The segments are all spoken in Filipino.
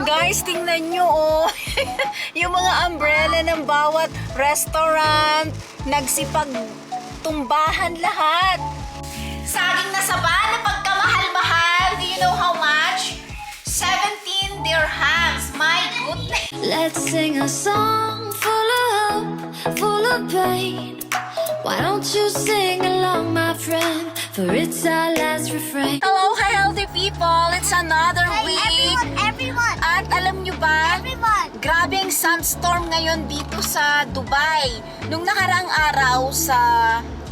Guys, tingnan nyo, oh. Yung mga umbrella ng bawat restaurant, nagsipagtumbahan lahat. Saging na saba na pagkamahal-mahal. Do you know how much? 17 dirhams. My goodness. Let's sing a song full of hope, full of pain. Why don't you sing along, my friend? For it's our last refrain. Hello, hi healthy people. It's another week. Everyone! At alam nyo ba? Everyone! Grabe ang sandstorm ngayon dito sa Dubai. Nung nakaraang araw sa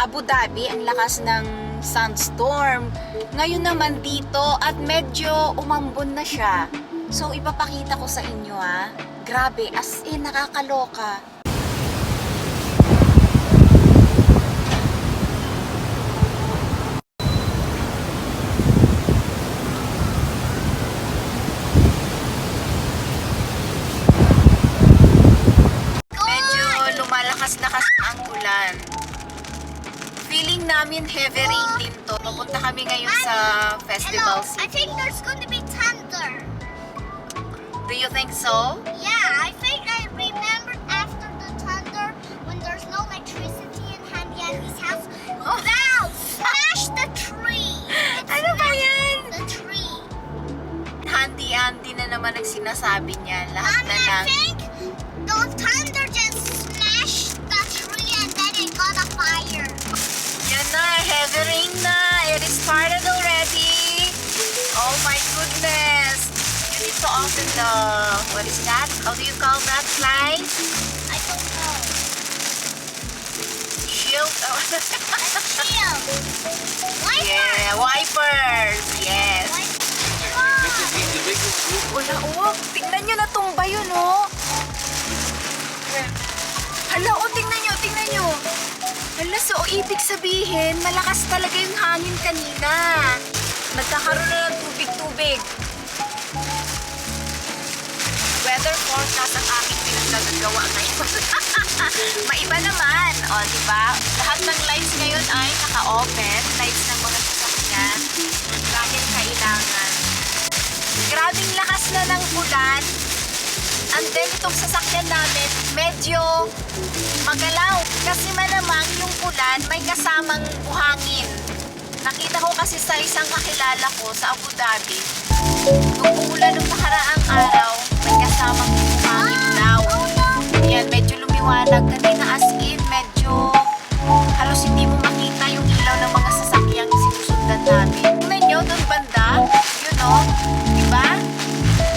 Abu Dhabi, ang lakas ng sandstorm. Ngayon naman dito at medyo umambon na siya. So ipapakita ko sa inyo ha. Grabe, as in nakakaloka. Medyo lumalakas-lakas ang ulan. Feeling namin heavy rain din to. Papunta kami ngayon sa Festival Hello, I City. think there's going to be thunder. Do you think so? Yeah, I think I remembered after the thunder when there's no electricity in Handy Andy's house. Oh. Wow! Smash the tree! It Ano ba smashed yan? The tree. Handy-handy na naman ang sinasabi niya. Lahat Mommy, na I lang. think the thunder just smashed the tree and then it got a fire. Yan na, heavy rain na. It is started already. Oh my goodness. You need to open the, what is that? How do you call that, fly? I don't know. Shield? Oh. Shield. Wiper. Yeah, wipers. Yes. Wow. Wala, oh. Tingnan nyo, natumba yun, oh. Hala, oh, tingnan nyo. Hala, so ibig sabihin, malakas talaga yung hangin kanina. Nagkakaroon na ng tubig-tubig. Weather forecast ang aking pinaggagawa ngayon. Maiba naman, o, diba? Lahat ng lights ngayon ay naka-open. Lights ng mga sasakyan. Dahil kailangan. Grabing lakas na ng ulan. And then itong sasakyan namin, medyo magalaw. Kasi malamang yung ulan may kasamang buhangin. Nakita ko kasi sa isang kakilala ko sa Abu Dhabi, nung umulan nung nakaraang araw, may kasamang buhangin daw. Yan, medyo lumiwanag. Kanina as in, medyo halos hindi mo makita yung ilaw ng mga sasakyang sinusundan namin. Tingnan nyo, doon banda, you know, diba?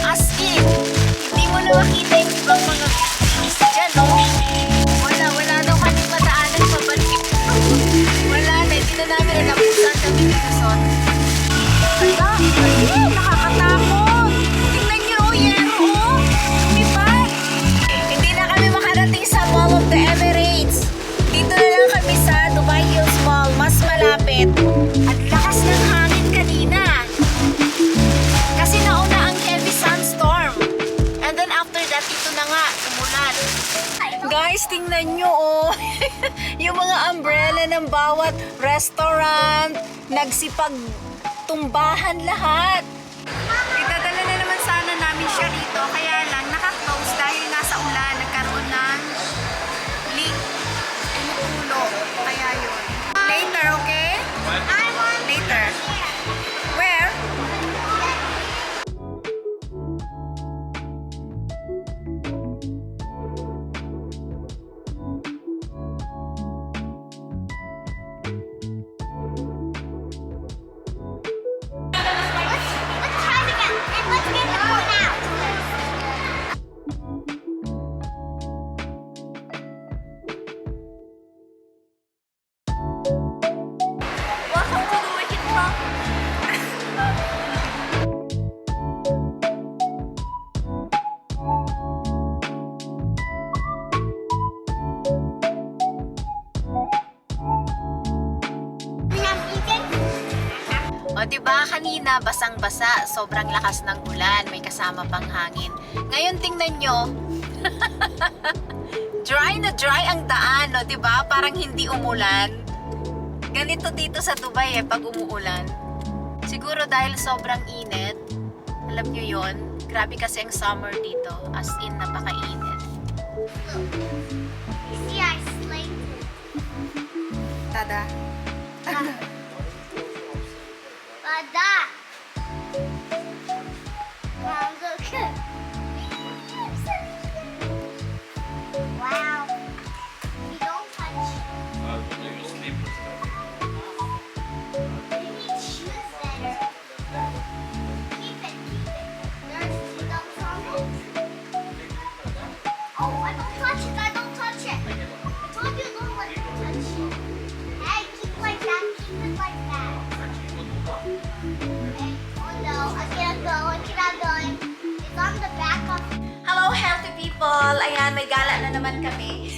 As in, hindi mo na makita yung ibang mga business dyan, no? Wala daw kami madaanan pabalik. Wala na, hindi na namin nalabusan kami dito, son. Hala, ayun, nakakatakot. Tingnan nyo, yero, oh. Lumipad. Hindi na kami makarating sa Mall of the Emirates. Dito na lang kami sa Dubai Hills Mall, mas malapit. At lakas ng hangin kanina. Kasi nauna ang heavy sandstorm. And then after that, ito na nga, umulan. Guys, tingnan nyo, oh. Yung mga umbrella ng bawat restaurant, nagsipagtumbahan lahat. Idadala na naman sana namin siya rito, kaya lang naka-close dahil nasa ulan, nagkaroon ng leak. Tumutulo, kaya yun. Later, okay? I want Later. Where? Let's try it again. And let's get the phone out. Welcome to the Wicked Club. We have eaten. O diba kanina basang-basa, sobrang lakas ng ulan, may kasama pang hangin. Ngayon tingnan nyo, dry na dry ang daan, no, diba? Parang hindi umulan. Ganito dito sa Dubai pag umuulan. Siguro dahil sobrang init, Alam nyo yon, grabe kasi ang summer dito. As in, napakainit. You see, I slayed it. Tada. Bada. Mom, look. Wow. You don't touch. You need shoes better. Keep it. There's stumps on it. Oh, I don't touch it. I told you don't let me touch it. Hey, keep like that. Keep it like that. Okay. Oh no, I cannot go. It's on the back of. Hello, healthy people! Ayan, may gala na naman kami.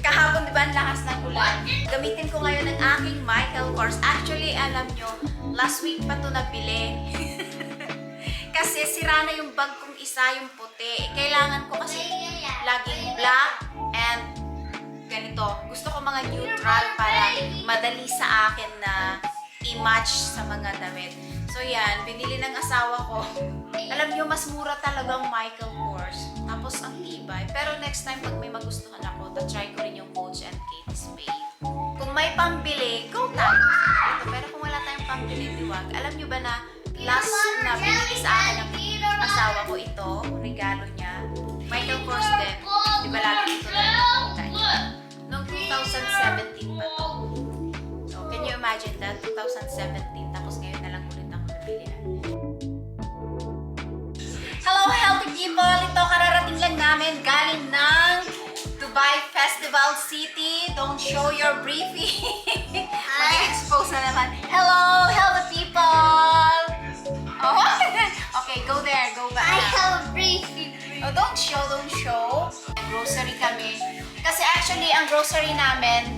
Kahapon, di ba, ang lakas ng ulan. Gamitin ko ngayon ang aking Michael Kors. Actually, alam nyo, last week pa ito nabili. Kasi sira na yung bag kong isa, yung puti. Kailangan ko kasi laging black and ganito. Gusto ko mga neutral para madali sa akin na i-match sa mga damit. So yan, binili ng asawa ko. Alam nyo, mas mura talaga ang Michael Kors. Tapos ang tibay. Pero next time, pag may magustuhan ako, try ko rin yung Coach and Kate Spade. Kung may pambili, go tayo. Pero kung wala tayong pambili, diwag. Alam nyo ba na last na binili sa akin ng asawa ko ito, regalo niya, Michael Kors din. Di ba lagi ito lang nakikita niya? Noong 2017 pa to. So, can you imagine that? 2017, tapos ngayon na lang ulit ako nabili. Hello, healthy people! Ito, kararating lang namin galing ng Dubai Festival City. Don't show your briefing. Mag-expose na naman. Hello, healthy people! Oh, okay, go there, go back. I have a briefing. Oh, don't show. Grocery kami. Kasi actually, ang grocery namin,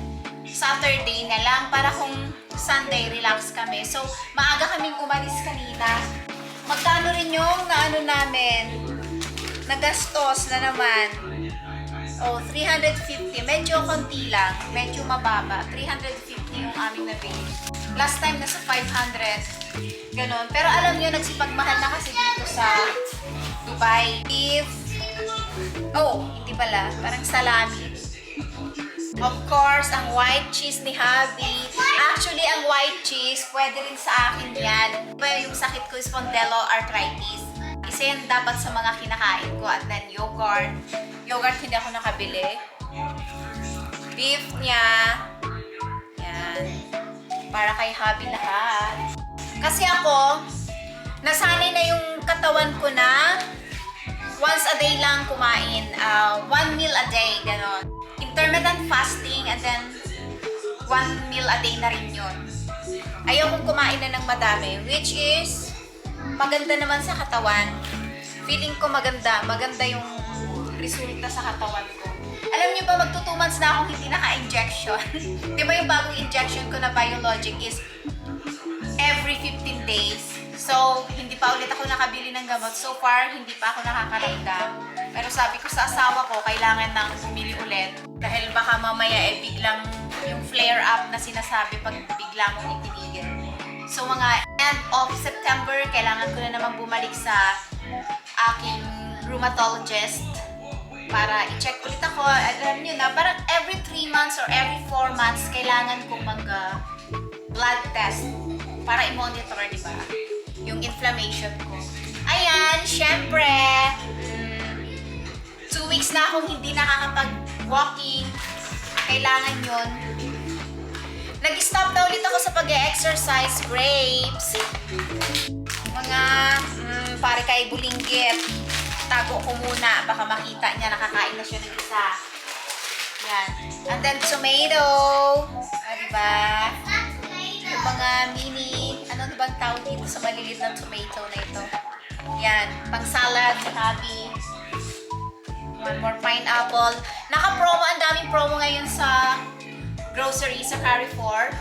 Saturday na lang para kung Sunday relax kami. So, maaga kaming umalis kanina. Magkano rin yung naano namin? Nagastos na naman. Oh, 350. Medyo konti lang. Medyo mababa. 350 yung aming nabili. Last time nasa 500. Ganon. Pero alam nyo, nagsipagmahal na kasi dito sa Dubai. Beef. Oh, hindi pala. Parang salami. Of course, ang white cheese ni Habi. Actually, ang white cheese, pwede rin sa akin yan. Diba yung sakit ko, spondyloarthritis. Isa yan dapat sa mga kinakain ko. At then yogurt. Yogurt hindi ako nakabili. Beef niya. Yan. Para kay Habi lahat. Kasi ako, nasanay na yung katawan ko na once a day lang kumain. 1 meal a day, gano'n. Intermittent fasting and then 1 meal a day na rin yun. Ayaw kong kumain na ng madami, which is maganda naman sa katawan. Feeling ko maganda yung resulta sa katawan ko. Alam niyo ba, magto 2 months na akong hindi naka-injection. Di ba yung bagong injection ko na biologic is every 15 days. So, hindi pa ulit ako nakabili ng gamot. So far, hindi pa ako nakakaramdam. Pero sabi ko sa asawa ko, kailangan nang bumili ulit. Dahil baka mamaya biglang yung flare up na sinasabi pag bigla mong itinigil. So mga end of September, kailangan ko na naman bumalik sa aking rheumatologist para i-check ulit ako. Alam nyo na, parang every 3 months or every 4 months, kailangan kong mag-blood test para i-monitor, di ba? Yung inflammation ko. Ayan, syempre, 2 weeks na akong hindi nakakapag-walking. Kailangan yun. Nag-stop na ulit ako sa pag-exercise. Grapes. Mga, pare kay bulinggit. Tago ko muna. Baka makita niya, nakakain na siya ng isa. Yan. And then tomato. Diba? Yung mga mini, ano bang tawag dito sa maliliit na tomato na ito? Yan. Pang salad, habi. One more pineapple. Naka-promo, ang daming promo ngayon sa grocery, sa Carrefour.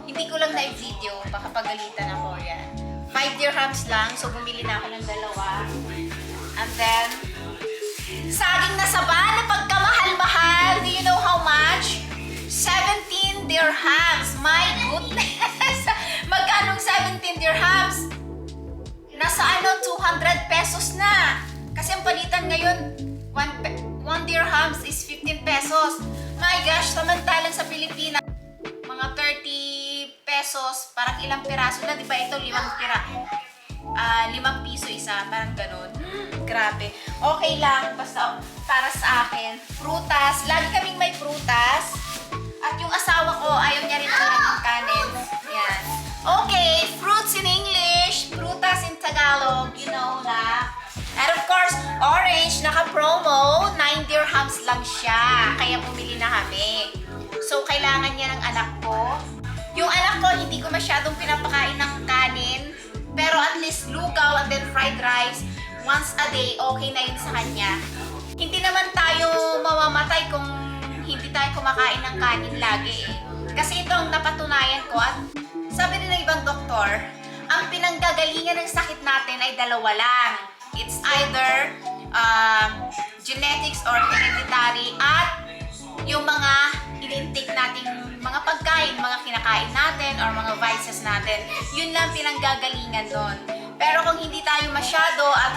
Hindi ko lang na-video, baka pagalitan ako. Yan. 5 dirhams lang, so bumili na ako ng 2. And then, saging na saba na pagkamahal-mahal. Do you know how much? 17 dirhams. My goodness! Magkanong 17 dirhams? 9 nasa 200 pesos na. Kasi ang palitan ngayon, 1 dirhams is 15 pesos. My gosh, samantalang sa Pilipinas, mga 30 pesos, parang ilang piraso na, di ba? Ito, 5 piso isa, parang ganun. Grabe. Okay lang, basta para sa akin. Prutas, lagi kaming may prutas. At yung asawa ko, ayaw niya rin talaga ng kanin. Yan. Okay, fruits in English, prutas in Tagalog, you know na. And of course, orange, naka-promo, 9 dirhams lang siya. Kaya bumili na kami. So, kailangan niya ng anak ko. Yung anak ko, hindi ko masyadong pinapakain ng kanin. Pero at least lugaw and then fried rice, once a day, okay na yun sa kanya. Hindi naman tayo mamamatay kung hindi tayo kumakain ng kanin lagi eh. Kasi ito ang napatunayan ko at sabi din ng ibang doktor, ang pinanggagalingan ng sakit natin ay dalawa lang. It's either genetics or hereditary at yung mga in-intake nating mga pagkain, mga kinakain natin or mga vices natin. Yun lang pinanggagalingan doon. Pero kung hindi tayo masyado at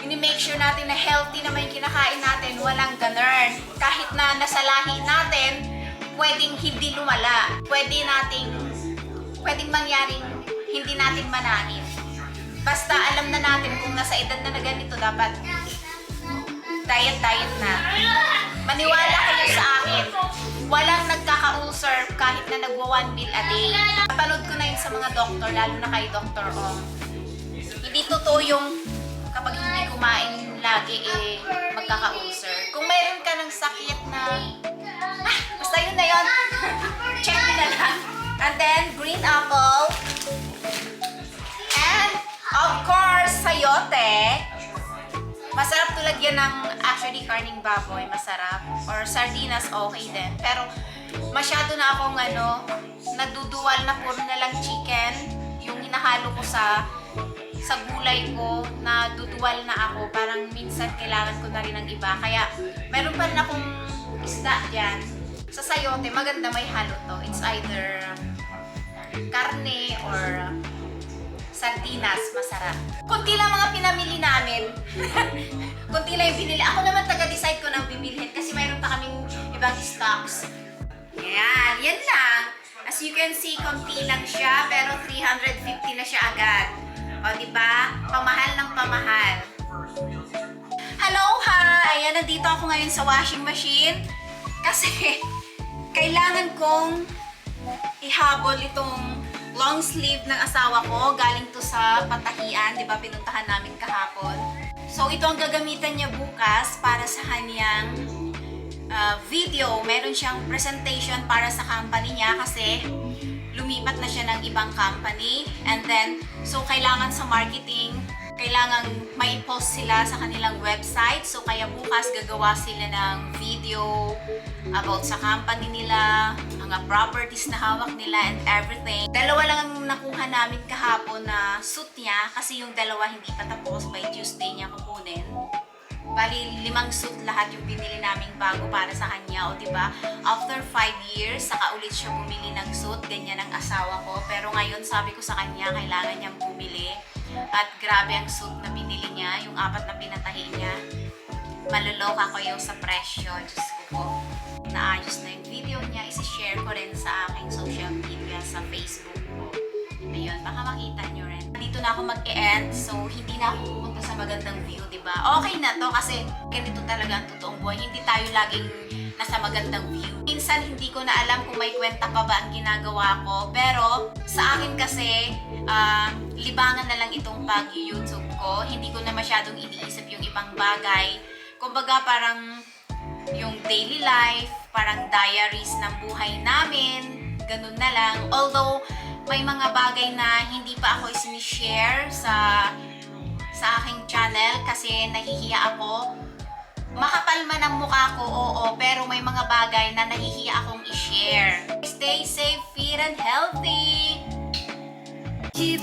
ini-make sure natin na healthy naman yung kinakain natin, walang ganun. Kahit na nasa lahi natin, pwedeng hindi lumala. Pwedeng mangyaring hindi natin manahin. Basta alam na natin kung nasa edad na ganito, dapat diet na. Maniwala kayo sa akin. Walang nagkaka-ulcer kahit na nagwa 1 meal a day. Napanood ko na yun sa mga doktor, lalo na kay Dr. Ong. Hindi totoo yung kapag hindi kumain lagi magkaka-ulcer. Kung mayroon ka ng sakit na, basta yun na yun. Check mo na lang. And then, green apple. And, of course, sayote. Masarap tulad yan ng actually karning baboy, masarap. Or sardinas, okay din. Pero masyado na akong naduduwal na puro na lang chicken. Yung hinahalo ko sa gulay ko, naduduwal na ako. Parang minsan kailangan ko na rin ng iba. Kaya meron pa rin akong isda dyan. Sa sayote, maganda may halo to. It's either karne or sardinas, masarap. Kunti lang mga pinamili namin. Kunti lang yung binili. Ako naman taga-decide ko ng bibilhin kasi mayroon pa kaming ibang stocks. Yan, yan lang. As you can see, kunti lang siya pero 350 na siya agad. O, diba? Pamahal ng pamahal. Hello, ha! Ayan, nandito ako ngayon sa washing machine kasi kailangan kong ihabol itong long sleeve ng asawa ko. Galing to sa Patahian, di ba? Pinuntahan namin kahapon. So, ito ang gagamitan niya bukas para sa kanyang video. Meron siyang presentation para sa company niya kasi lumipat na siya ng ibang company. And then, so kailangan sa marketing, kailangan may post sila sa kanilang website. So, kaya bukas gagawa sila ng video about sa company nila, mga properties na hawak nila and everything. Dalawa lang ang nakuha namin kahapon na suit niya kasi yung dalawa hindi pa tapos, by Tuesday niya kukunin. Bali, 5 suit lahat yung binili naming bago para sa kanya. O diba, after 5 years, saka ulit siya bumili ng suit. Ganyan ang asawa ko. Pero ngayon, sabi ko sa kanya, kailangan niyang bumili. At grabe ang suit na binili niya, yung 4 na pinatahi niya. Maloloka ko yung sa presyo. Diyos ko po. Naayos na yung video niya. Isi-share ko rin sa aking social media, sa Facebook ko. Ayun, baka makita nyo rin. Dito na ako mag-e-end, so hindi na ako pupunta sa magandang view, diba? Okay na to kasi ganito talaga ang totoong buhay. Hindi tayo laging nasa magandang view. Minsan hindi ko na alam kung may kwenta pa ba ang ginagawa ko, pero sa akin kasi, libangan na lang itong pag-YouTube ko. Hindi ko na masyadong iniisip yung ibang bagay. Kumbaga parang yung daily life, parang diaries ng buhay namin, ganun na lang. Although, may mga bagay na hindi pa ako sinishare sa aking channel kasi nahihiya ako. Makapal man ang mukha ko, oo, pero may mga bagay na nahihiya akong i-share. Stay safe, fit, and healthy! Keep